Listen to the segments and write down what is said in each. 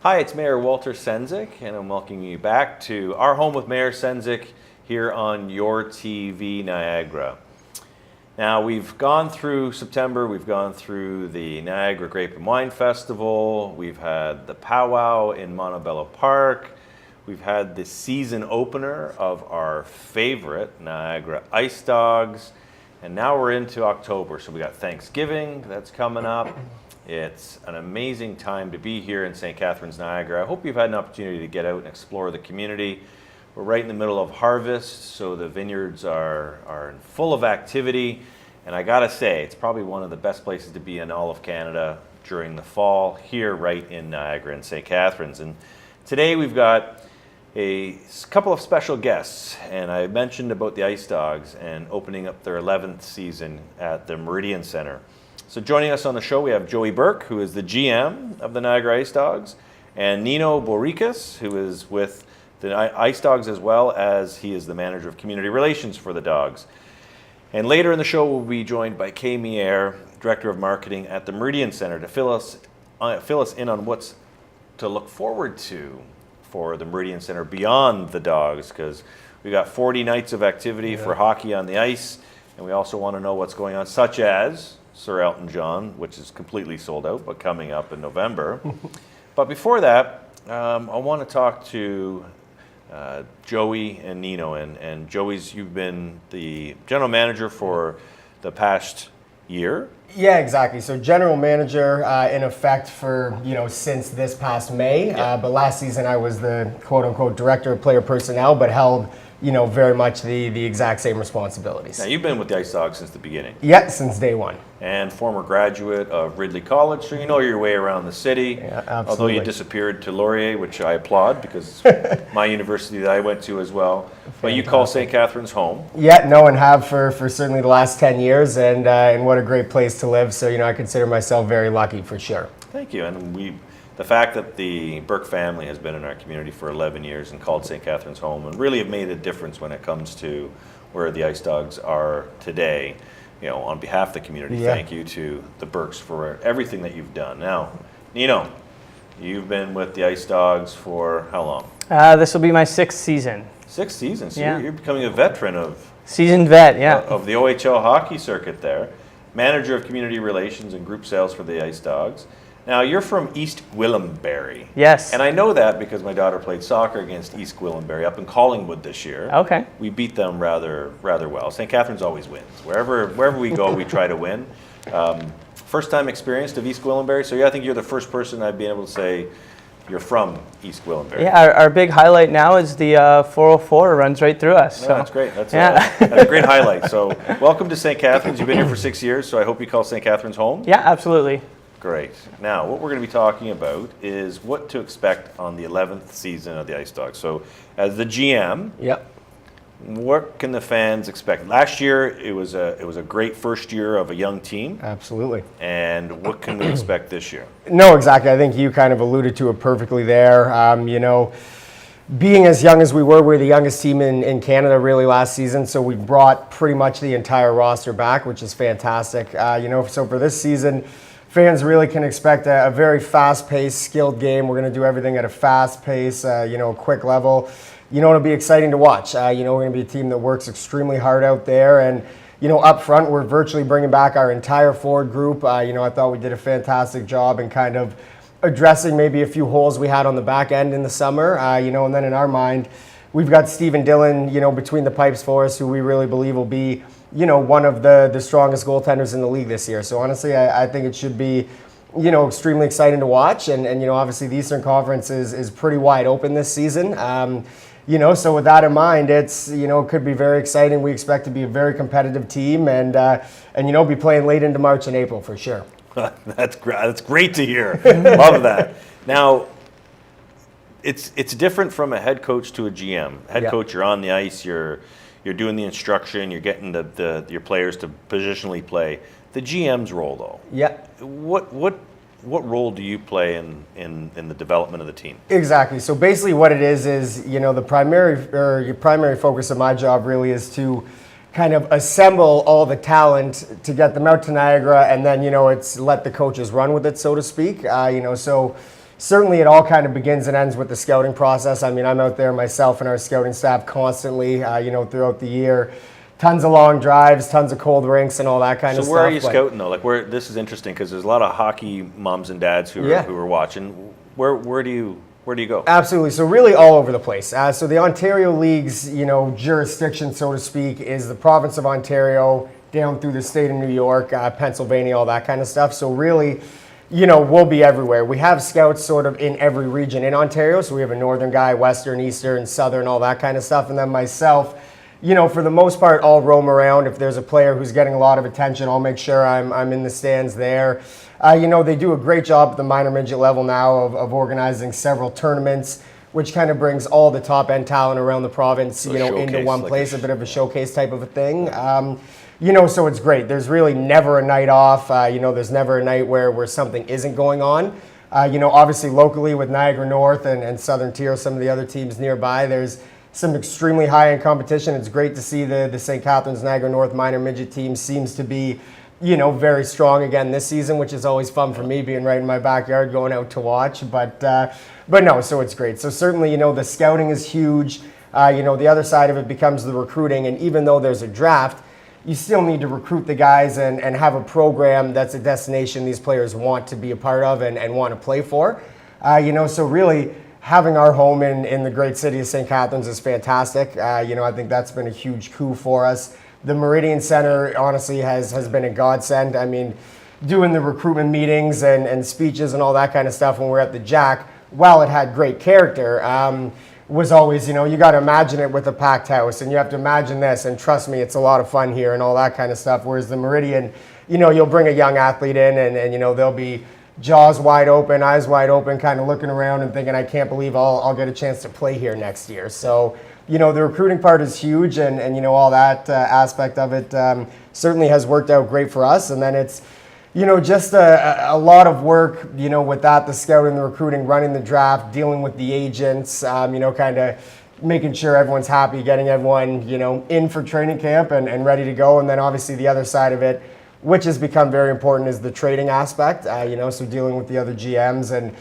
Hi, it's Mayor Walter Sendzik, and I'm welcoming you back to our home with Mayor Sendzik here on Your TV Niagara. Now, we've gone through September, we've gone through the Niagara Grape and Wine Festival, we've had the powwow in Montebello Park, we've had the season opener of our favorite Niagara IceDogs, and now we're into October, so we got Thanksgiving that's coming up. It's an amazing time to be here in St. Catharines, Niagara. I hope you've had an opportunity to get out and explore the community. We're right in the middle of harvest, so the vineyards are full of activity. And I gotta say, it's probably one of the best places to be in all of Canada during the fall, here right in Niagara and St. Catharines. And today we've got a couple of special guests. And I mentioned about the IceDogs and opening up their 11th season at the Meridian Centre. So joining us on the show, we have Joey Burke, who is the GM of the Niagara IceDogs, and Nino Bourikas, who is with the IceDogs as well as he is the manager of community relations for the Dogs. And later in the show, we'll be joined by Kay Meilleur, director of marketing at the Meridian Centre, to fill us in on what's to look forward to for the Meridian Centre beyond the Dogs, because we got 40 nights of activity for hockey on the ice, and we also want to know what's going on, such as Sir Elton John, which is completely sold out, but coming up in November. But before that, I want to talk to Joey and Nino. And Joey's, you've been the general manager for the past year. Yeah, exactly. So general manager in effect for, since this past May. But last season I was the quote unquote director of player personnel, but held very much the exact same responsibilities. Now, you've been with the IceDogs since the beginning. Yeah, since day one. And former graduate of Ridley College, so you know your way around the city. Yeah, absolutely. Although you disappeared to Laurier, which I applaud, because my university that I went to as well. Fantastic. But you call St. Catharines home. Yeah, no, and have for certainly the last 10 years, and what a great place to live. So, I consider myself very lucky for sure. Thank you. And the fact that the Burke family has been in our community for 11 years and called St. Catharines home and really have made a difference when it comes to where the IceDogs are today. On behalf of the community, Thank you to the Burkes for everything that you've done. Now, Nino, you've been with the IceDogs for how long? This will be my 6th season. 6 seasons? So you're becoming a veteran of... Seasoned vet, of the OHL hockey circuit there. Manager of community relations and group sales for the IceDogs. Now, you're from East Gwillimbury. Yes. And I know that because my daughter played soccer against East Gwillimbury up in Collingwood this year. Okay. We beat them rather well. St. Catharines always wins. Wherever we go, we try to win. First time experience of East Gwillimbury, so I think you're the first person I'd be able to say you're from East Gwillimbury. Yeah, our big highlight now is the 404 runs right through us. No, so. That's great. That's a great highlight. So welcome to St. Catharines. You've been here for 6 years, so I hope you call St. Catharines home. Yeah, absolutely. Great. Now, what we're going to be talking about is what to expect on the 11th season of the IceDogs. So, as the GM, what can the fans expect? Last year, it was a great first year of a young team. Absolutely. And what can we expect this year? No, exactly. I think you kind of alluded to it perfectly there. Being as young as we were the youngest team in Canada really last season, so we brought pretty much the entire roster back, which is fantastic. So for this season, fans really can expect a very fast-paced, skilled game. We're going to do everything at a fast pace, quick level. It'll be exciting to watch. We're going to be a team that works extremely hard out there. And, up front, we're virtually bringing back our entire forward group. I thought we did a fantastic job in kind of addressing maybe a few holes we had on the back end in the summer. And then in our mind, we've got Stephen Dillon, between the pipes for us, who we really believe will be one of the strongest goaltenders in the league this year. So honestly, I think it should be, extremely exciting to watch. And obviously the Eastern Conference is pretty wide open this season. So with that in mind, it's, it could be very exciting. We expect to be a very competitive team and be playing late into March and April for sure. That's great to hear. Love that. Now, it's different from a head coach to a GM. Head coach, you're on the ice, you're doing the instruction, you're getting your players to positionally play. The GM's role, though. Yeah. What role do you play in the development of the team? Exactly. So basically, what it is the primary focus of my job really is to kind of assemble all the talent to get them out to Niagara, and then it's let the coaches run with it, so to speak. So certainly it all kind of begins and ends with the scouting process. I mean, I'm out there myself and our scouting staff constantly, throughout the year. Tons of long drives, tons of cold rinks, and all that kind of stuff. So where are you scouting though? Like, this is interesting because there's a lot of hockey moms and dads who are watching. Where do you go? Absolutely. So really all over the place. So the Ontario League's, jurisdiction, so to speak, is the province of Ontario down through the state of New York, Pennsylvania, all that kind of stuff. So really, we'll be everywhere. We have scouts sort of in every region in Ontario. So we have a northern guy, western, eastern, southern, all that kind of stuff. And then myself, for the most part, I'll roam around. If there's a player who's getting a lot of attention, I'll make sure I'm in the stands there. They do a great job at the minor midget level now of organizing several tournaments, which kind of brings all the top end talent around the province, into one place, a bit of a showcase type of a thing. So it's great. There's really never a night off. There's never a night where something isn't going on. Obviously locally with Niagara North and Southern Tier, some of the other teams nearby, there's some extremely high-end competition. It's great to see the St. Catharines Niagara North minor midget team seems to be, very strong again this season, which is always fun for me being right in my backyard going out to watch. But no, so it's great. So certainly, the scouting is huge. The other side of it becomes the recruiting. And even though there's a draft, you still need to recruit the guys and have a program that's a destination these players want to be a part of and want to play for. So really, having our home in the great city of St. Catharines is fantastic. I think that's been a huge coup for us. The Meridian Centre, honestly, has been a godsend. I mean, doing the recruitment meetings and speeches and all that kind of stuff when we're at the Jack, while it had great character, was always, you got to imagine it with a packed house, and you have to imagine this, and trust me, it's a lot of fun here and all that kind of stuff. Whereas the Meridian, you'll bring a young athlete in and they'll be jaws wide open, eyes wide open, kind of looking around and thinking, I can't believe I'll get a chance to play here next year. So, the recruiting part is huge and all that aspect of it certainly has worked out great for us. And then it's, just a lot of work, with that, the scouting, the recruiting, running the draft, dealing with the agents, kind of making sure everyone's happy, getting everyone, in for training camp and ready to go. And then obviously the other side of it, which has become very important, is the trading aspect, so dealing with the other GMs and,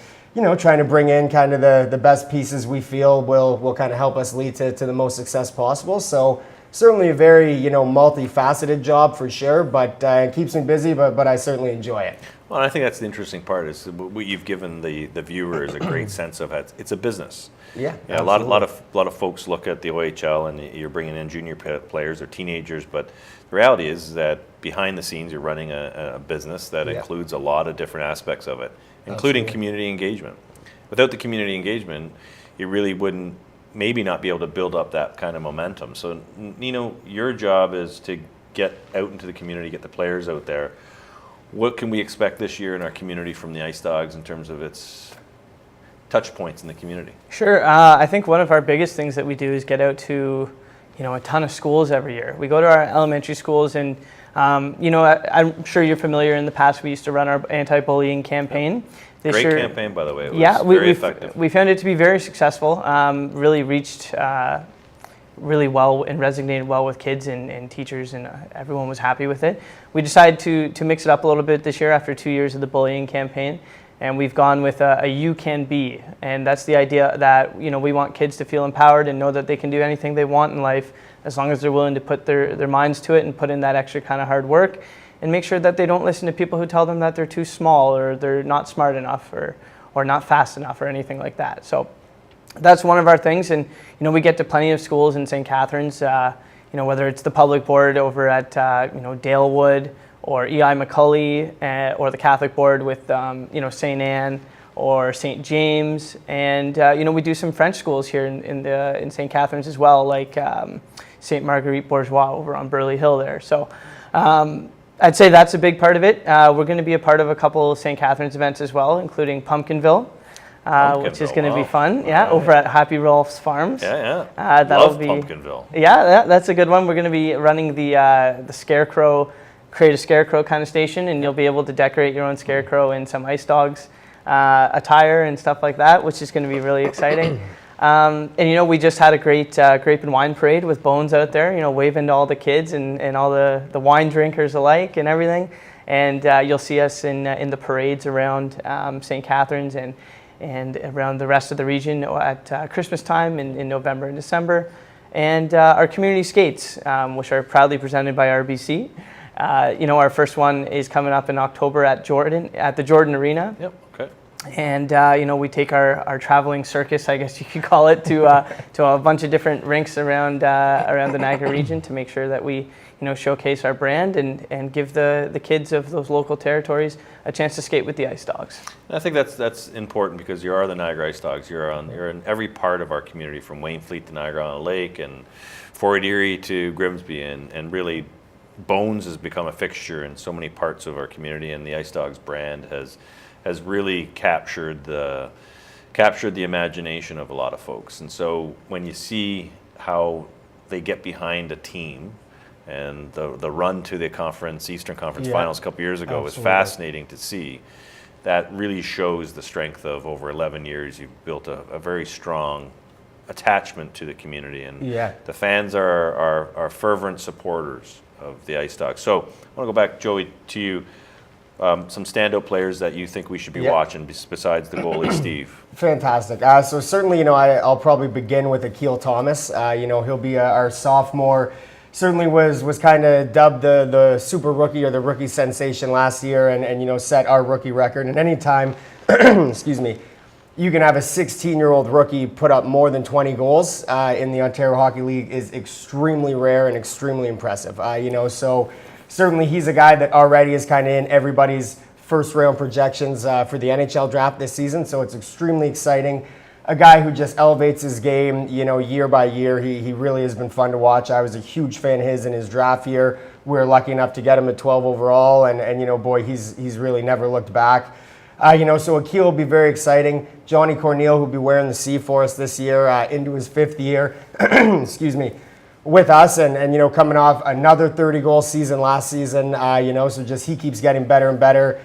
trying to bring in kind of the best pieces we feel will kind of help us lead to the most success possible. So certainly a very, multifaceted job for sure, but it keeps me busy, but I certainly enjoy it. Well, I think that's the interesting part is what you've given the viewers a great sense of it. It's a business. Yeah, a lot of folks look at the OHL and you're bringing in junior players or teenagers, but the reality is that behind the scenes you're running a business that includes a lot of different aspects of it, including community engagement. Without the community engagement, you really wouldn't maybe not be able to build up that kind of momentum. So, Nino, your job is to get out into the community, get the players out there. What can we expect this year in our community from the IceDogs in terms of its touch points in the community? Sure. I think one of our biggest things that we do is get out to, a ton of schools every year. We go to our elementary schools and, I'm sure you're familiar. In the past, we used to run our anti-bullying campaign. This Great year, campaign, by the way. It was very effective. We found it to be very successful. Really reached really well and resonated well with kids and teachers, and everyone was happy with it. We decided to mix it up a little bit this year after 2 years of the bullying campaign, and we've gone with a You Can Be, and that's the idea that we want kids to feel empowered and know that they can do anything they want in life as long as they're willing to put their minds to it and put in that extra kind of hard work. And make sure that they don't listen to people who tell them that they're too small or they're not smart enough or not fast enough or anything like that. So that's one of our things. And, we get to plenty of schools in St. Catharines, whether it's the public board over at, Dalewood or EI McCully or the Catholic board with, St. Anne or St. James. And, we do some French schools here in St. Catharines as well, like St. Marguerite Bourgeois over on Burley Hill there. So, I'd say that's a big part of it. We're going to be a part of a couple of St. Catharines events as well, including Pumpkinville, which is going to be fun. Yeah, over at Happy Rolf's Farms. Yeah. That'll be Pumpkinville. Yeah, that's a good one. We're going to be running the scarecrow, create a scarecrow kind of station, and you'll be able to decorate your own scarecrow in some IceDogs attire and stuff like that, which is going to be really exciting. And we just had a great grape and wine parade with Bones out there, waving to all the kids and all the wine drinkers alike and everything. And you'll see us in the parades around St. Catharines. And and around the rest of the region at Christmas time in November and December. And our community skates, which are proudly presented by RBC. Our first one is coming up in October at the Jordan Arena. Yep. Okay. And we take our traveling circus, I guess you could call it, to a bunch of different rinks around the Niagara region to make sure that we showcase our brand and give the kids of those local territories a chance to skate with the Ice Dogs. I think that's important because you are the Niagara IceDogs. You're in every part of our community, from Wainfleet to Niagara-on-the-Lake and Fort Erie to Grimsby, and really Bones has become a fixture in so many parts of our community, and the IceDogs brand has really captured the imagination of a lot of folks. And so when you see how they get behind a team, and the run to the Eastern Conference Finals a couple years ago was fascinating to see. That really shows the strength of over 11 years. You've built a very strong attachment to the community, and the fans are fervent supporters of the IceDogs. So I want to go back, Joey, to you. Some standout players that you think we should be watching besides the goalie, Steve? Fantastic. So certainly, I'll probably begin with Akil Thomas. He'll be our sophomore. Certainly was kind of dubbed the super rookie or the rookie sensation last year, and set our rookie record. And anytime, excuse me, you can have a 16-year-old rookie put up more than 20 goals in the Ontario Hockey League is extremely rare and extremely impressive. So certainly he's a guy that already is kind of in everybody's first round projections for the NHL draft this season. So it's extremely exciting. A guy who just elevates his game, year by year. He really has been fun to watch. I was a huge fan of his in his draft year. We were lucky enough to get him at 12 overall, and boy, he's really never looked back. So Akil will be very exciting. Johnny Corneal, who'll be wearing the C for us this year, into his 5th year, excuse me, with us, and coming off another 30-goal season last season, so just he keeps getting better and better.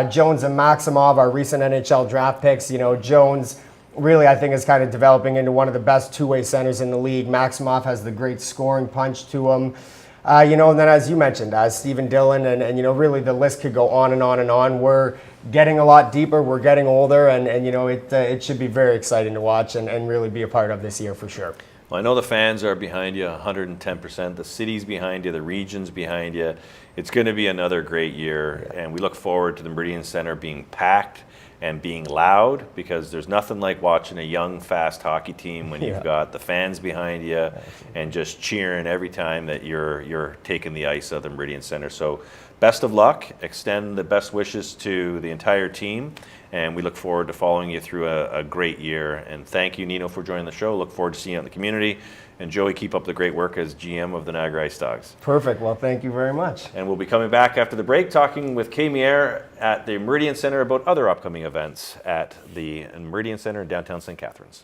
Jones and Maximov, our recent NHL draft picks, Jones really, I think, is kind of developing into one of the best two-way centers in the league. Maximov has the great scoring punch to him. And then as you mentioned, Stephen Dillon, and really the list could go on and on and on. We're getting a lot deeper, we're getting older, and it should be very exciting to watch and really be a part of this year for sure. Well, I know the fans are behind you 110%. The city's behind you, the region's behind you. It's going to be another great year, and we look forward to the Meridian Centre being packed and being loud, because there's nothing like watching a young, fast hockey team when you've got the fans behind you and just cheering every time that you're taking the ice of the Meridian Centre. So best of luck. Extend the best wishes to the entire team, and we look forward to following you through a great year. And thank you, Nino, for joining the show. Look forward to seeing you out in the community. And Joey, keep up the great work as GM of the Niagara IceDogs. Perfect. Well, thank you very much. And we'll be coming back after the break, talking with Kay Meilleur at the Meridian Centre about other upcoming events at the Meridian Centre in downtown St. Catharines.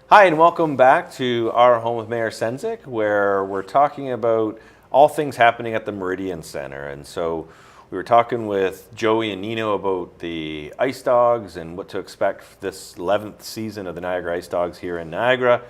Hi, and welcome back to our home with Mayor Sendzik, where we're talking about all things happening at the Meridian Centre. And so we were talking with Joey and Nino about the IceDogs and what to expect for this 11th season of the Niagara IceDogs here in Niagara.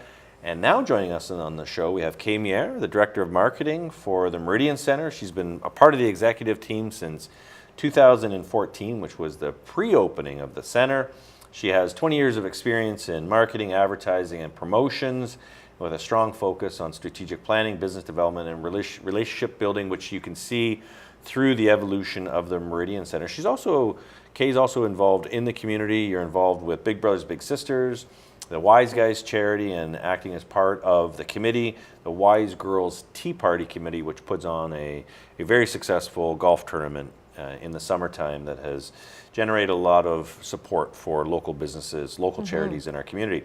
And now joining us on the show, we have Kay Meilleur, the Director of Marketing for the Meridian Centre. She's been a part of the executive team since 2014, which was the pre-opening of the centre. She has 20 years of experience in marketing, advertising, and promotions, with a strong focus on strategic planning, business development, and relationship building, which you can see through the evolution of the Meridian Centre. Kay's also involved in the community. You're involved with Big Brothers Big Sisters, the Wise Guys charity, and acting as part of the committee, the Wise Girls Tea Party Committee, which puts on a very successful golf tournament in the summertime that has generated a lot of support for local businesses, local charities in our community.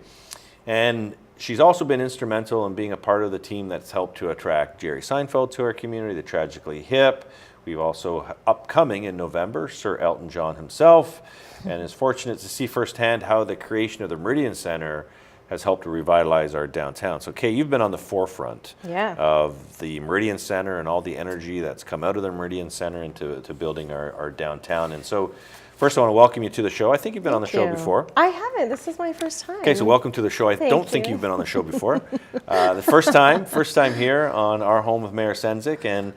And she's also been instrumental in being a part of the team that's helped to attract Jerry Seinfeld to our community, the Tragically Hip. We've also, upcoming in November, Sir Elton John himself, and is fortunate to see firsthand how the creation of the Meridian Centre has helped to revitalize our downtown. So Kay, you've been on the forefront of the Meridian Centre and all the energy that's come out of the Meridian Centre into building our downtown. And so First, I want to welcome you to the show. I think you've been on the show before. I haven't. This is my first time. Okay, so welcome to the show. I don't think you've been on the show before. The first time here on Our Home with Mayor Sendzik, and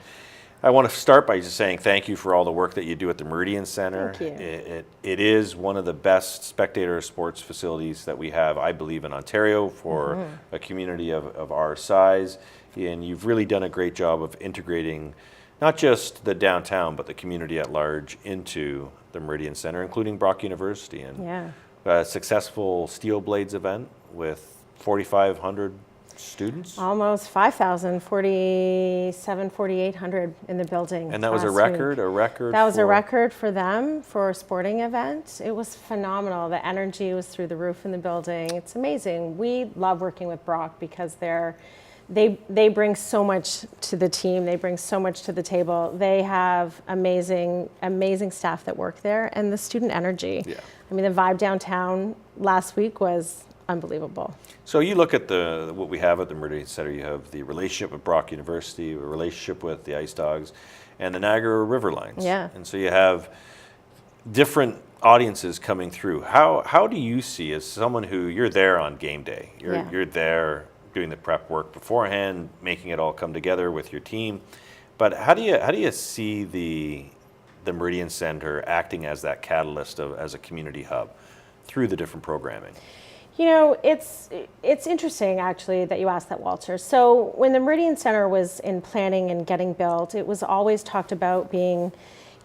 I want to start by just saying thank you for all the work that you do at the Meridian Centre. Thank you. It is one of the best spectator sports facilities that we have, I believe, in Ontario for a community of our size, and you've really done a great job of integrating not just the downtown, but the community at large into the Meridian Centre, including Brock University, and a successful Steel Blades event with 4,500 students. Almost 5,000, 4,800 in the building. And that was a record? That was a record for them for a sporting event. It was phenomenal. The energy was through the roof in the building. It's amazing. We love working with Brock because they bring so much to the team. They bring so much to the table. They have amazing staff that work there, and the student energy. Yeah. I mean, the vibe downtown last week was unbelievable. So you look at what we have at the Meridian Centre. You have the relationship with Brock University, a relationship with the IceDogs, and the Niagara River Lines. Yeah. And so you have different audiences coming through. How do you see, as someone who you're there on game day, you're there doing the prep work beforehand, making it all come together with your team. But how do you see the Meridian Centre acting as that catalyst as a community hub through the different programming? You know, it's interesting actually that you asked that, Walter. So when the Meridian Centre was in planning and getting built, it was always talked about being,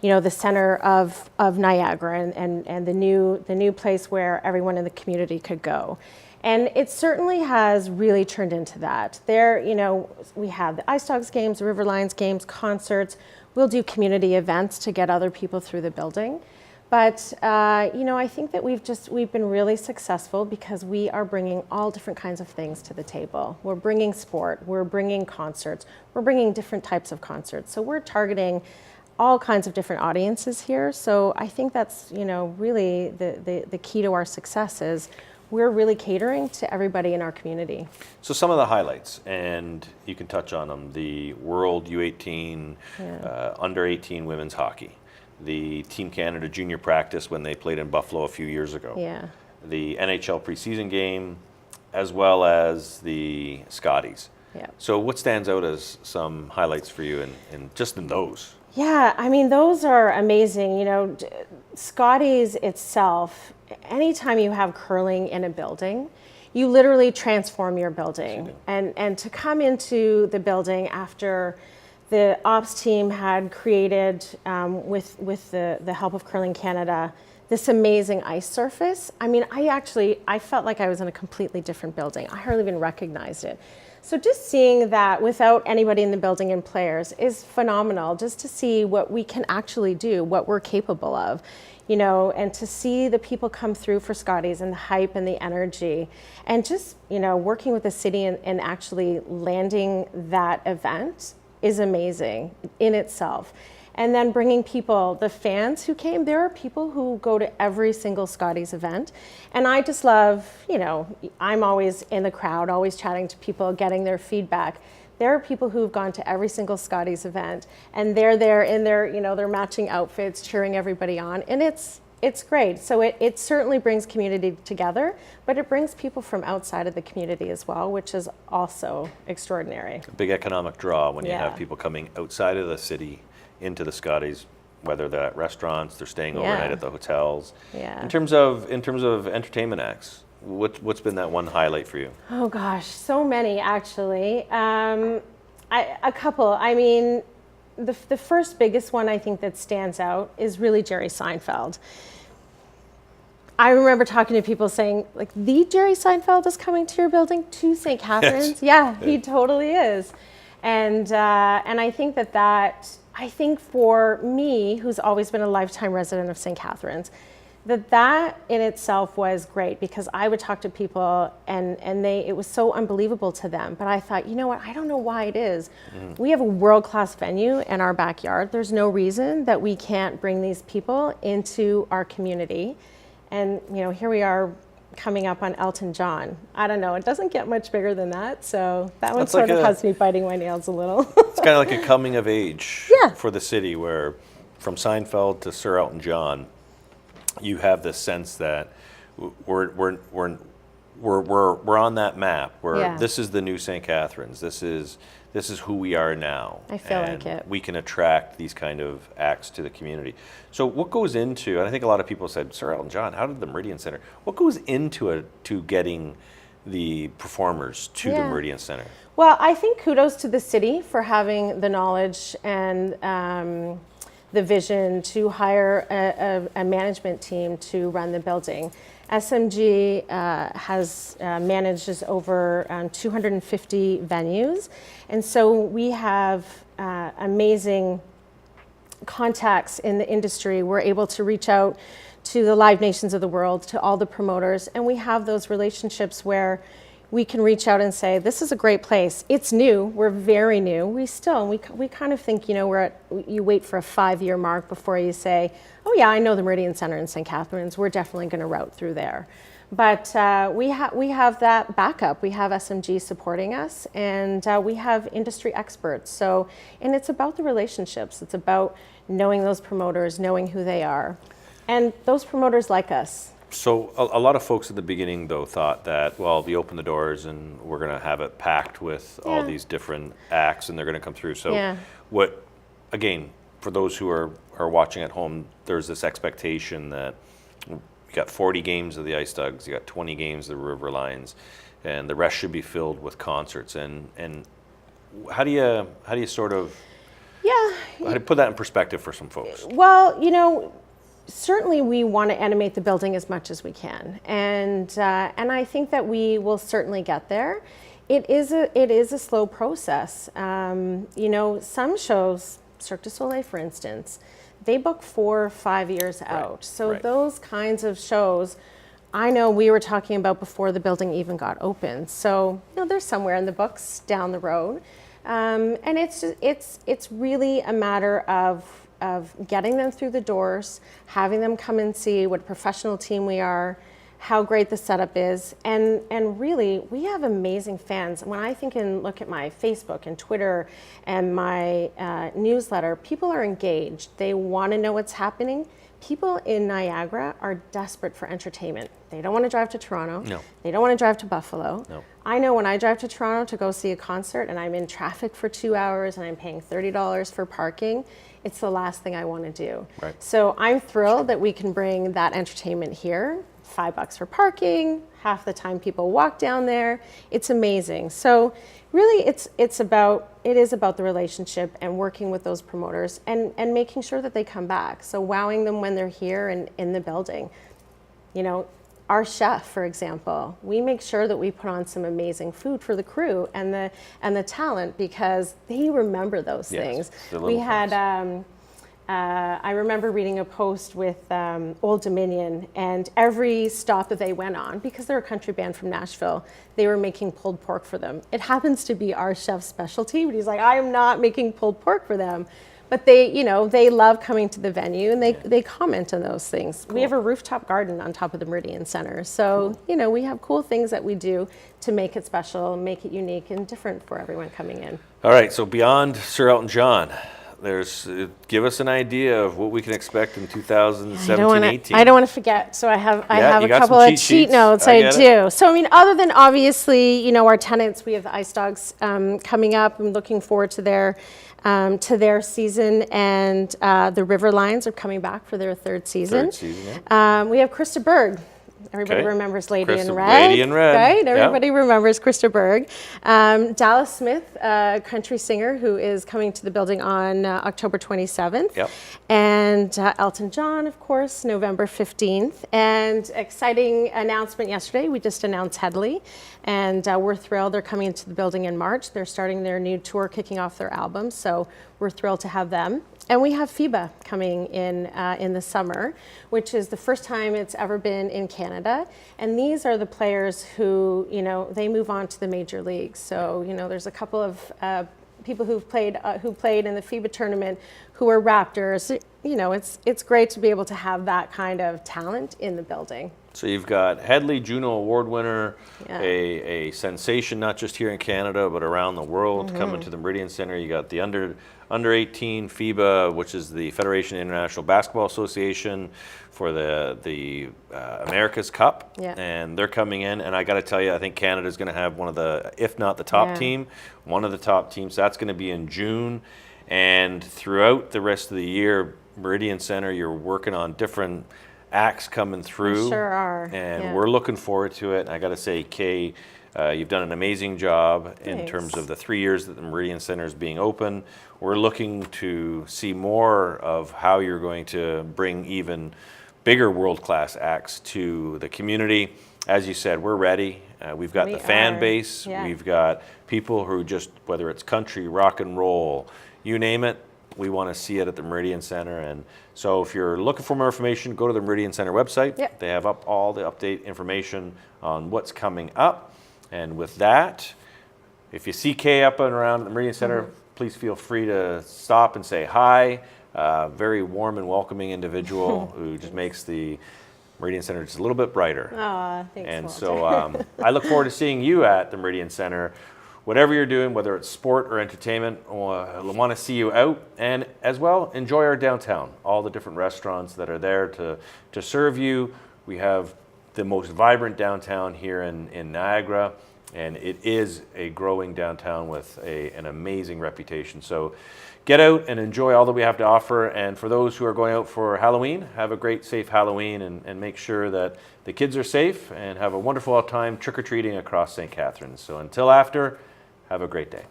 you know, the center of Niagara and the new place where everyone in the community could go. And it certainly has really turned into that. There, you know, we have the IceDogs games, the River Lions games, concerts. We'll do community events to get other people through the building. But, you know, I think that we've been really successful because we are bringing all different kinds of things to the table. We're bringing sport, we're bringing concerts, we're bringing different types of concerts. So we're targeting all kinds of different audiences here. So I think that's, you know, really the key to our success is we're really catering to everybody in our community. So some of the highlights, and you can touch on them, the World U18, under 18 women's hockey, the Team Canada junior practice when they played in Buffalo a few years ago, the NHL preseason game, as well as the Scotties. Yeah. So what stands out as some highlights for you in just in those? Yeah, I mean, those are amazing. You know, Scotties itself, anytime you have curling in a building, you literally transform your building. And to come into the building after the ops team had created, with the help of Curling Canada, this amazing ice surface. I mean, I felt like I was in a completely different building. I hardly even recognized it. So just seeing that without anybody in the building and players is phenomenal, just to see what we can actually do, what we're capable of, you know, and to see the people come through for Scotties and the hype and the energy, and just, you know, working with the city and actually landing that event is amazing in itself. And then bringing people, the fans who came, there are people who go to every single Scotties event. And I just love, you know, I'm always in the crowd, always chatting to people, getting their feedback. There are people who've gone to every single Scotties event, and they're there in their, you know, their matching outfits, cheering everybody on. And it's great. So it certainly brings community together, but it brings people from outside of the community as well, which is also extraordinary. A big economic draw when you have people coming outside of the city into the Scotties, whether they're at restaurants, they're staying overnight at the hotels. Yeah. In terms of entertainment acts, what's been that one highlight for you? Oh gosh, so many actually. A couple. I mean, the first biggest one I think that stands out is really Jerry Seinfeld. I remember talking to people saying, like, the Jerry Seinfeld is coming to your building, to St. Catharines? Yes. Yeah, he totally is. And I think I think for me, who's always been a lifetime resident of St. Catharines, that in itself was great, because I would talk to people and it was so unbelievable to them. But I thought, you know what, I don't know why it is. We have a world-class venue in our backyard. There's no reason that we can't bring these people into our community. And, you know, here we are coming up on Elton John. I don't know, it doesn't get much bigger than that. So that one sort of has me biting my nails a little. It's kind of like a coming of age for the city, where from Seinfeld to Sir Elton John, you have this sense that we're on that map where Yeah. this is the new St. Catharines. This is who we are now. I feel like and it. we can attract these kind of acts to the community. So what goes into, and I think a lot of people said, Sir Elton John, how did the Meridian Centre, what goes into to getting the performers to the Yeah. Meridian Centre? Well, I think kudos to the city for having the knowledge and the vision to hire a management team to run the building. SMG manages over 250 venues, and so we have amazing contacts in the industry. We're able to reach out to the Live Nations of the world, to all the promoters, and we have those relationships where we can reach out and say, this is a great place. It's new, we're very new. We kind of think, you wait for a 5-year mark before you say, oh yeah, I know the Meridian Centre in St. Catharines, we're definitely gonna route through there. But we have that backup. We have SMG supporting us, and we have industry experts. And it's about the relationships. It's about knowing those promoters, knowing who they are. And those promoters like us. So a lot of folks at the beginning, though, thought that, well, we open the doors and we're going to have it packed with all these different acts and they're going to come through. So again, for those who are watching at home, there's this expectation that you got 40 games of the IceDogs, you got 20 games of the River Lions, and the rest should be filled with concerts. And how do you sort of how do you put that in perspective for some folks? Well, certainly we want to animate the building as much as we can, and I think that we will certainly get there. It is a slow process. Some shows, Cirque du Soleil, for instance, they book 4 or 5 years out. So those kinds of shows, I know we were talking about before the building even got open. So they're somewhere in the books down the road, and it's really a matter of getting them through the doors, having them come and see what a professional team we are, how great the setup is, and really we have amazing fans. When I think and look at my Facebook and Twitter and my newsletter, people are engaged. They want to know what's happening. People in Niagara are desperate for entertainment. They don't want to drive to Toronto. No. They don't want to drive to Buffalo. No. I know when I drive to Toronto to go see a concert and I'm in traffic for 2 hours and I'm paying $30 for parking, it's the last thing I want to do. Right. So I'm thrilled that we can bring that entertainment here. $5 for parking, half the time people walk down there. It's amazing. So really it is about the relationship and working with those promoters and making sure that they come back. So wowing them when they're here and in the building. Our chef, for example, we make sure that we put on some amazing food for the crew and the talent because they remember those things. We had I remember reading a post with Old Dominion, and every stop that they went on, because they're a country band from Nashville, they were making pulled pork for them. It happens to be our chef's specialty, but he's like, I am not making pulled pork for them. But they love coming to the venue, and they comment on those things. Cool. We have a rooftop garden on top of the Meridian Centre. So, cool. We have cool things that we do to make it special, make it unique and different for everyone coming in. All right, so beyond Sir Elton John, give us an idea of what we can expect in 2017-18. I don't want to forget. So I have a couple of cheat notes. I do. So other than obviously, our tenants, we have the IceDogs coming up. I'm looking forward to their season, and the River Lions are coming back for their third season. We have Krista Berg. Everybody remembers Lady in Red. Lady in Red. Right? Everybody remembers Krista Berg. Dallas Smith, a country singer who is coming to the building on October 27th. Yep. And Elton John, of course, November 15th. And exciting announcement yesterday. We just announced Headley. And we're thrilled. They're coming into the building in March. They're starting their new tour, kicking off their album. So we're thrilled to have them. And we have FIBA coming in the summer, which is the first time it's ever been in Canada. And these are the players who, they move on to the major leagues. So, there's a couple of people who played in the FIBA tournament who are Raptors. It's great to be able to have that kind of talent in the building. So you've got Headley, Juno Award winner, Yeah. a sensation not just here in Canada but around the world, coming to the Meridian Centre. You got the under 18 FIBA, which is the Federation International Basketball Association, for the America's Cup, Yeah. and they're coming in. And I got to tell you, I think Canada's going to have one of the, if not the top Yeah. team, one of the top teams. That's going to be in June, and throughout the rest of the year, Meridian Centre, you're working on different acts coming through. Sure are. And Yeah. we're looking forward to it. And I got to say, Kay, you've done an amazing job in Thanks. terms of the 3 years that the Meridian Centre is being open. We're looking to see more of how you're going to bring even bigger world-class acts to the community. As you said, we're ready. We've got We the fan are. base. Yeah. We've got people who just, whether it's country, rock and roll, you name it, we want to see it at the Meridian Centre. And so if you're looking for more information, go to the Meridian Centre website. Yep. They have up all the update information on what's coming up. And with that, if you see Kay up and around at the Meridian Centre, please feel free to stop and say hi. Very warm and welcoming individual who just makes the Meridian Centre just a little bit brighter. Aw, thanks, And Walter. so I look forward to seeing you at the Meridian Centre. Whatever you're doing, whether it's sport or entertainment, I want to see you out. And as well, enjoy our downtown, all the different restaurants that are there to serve you. We have the most vibrant downtown here in Niagara, and it is a growing downtown with an amazing reputation. So get out and enjoy all that we have to offer. And for those who are going out for Halloween, have a great, safe Halloween, and make sure that the kids are safe and have a wonderful time trick-or-treating across St. Catharines. So until after, have a great day.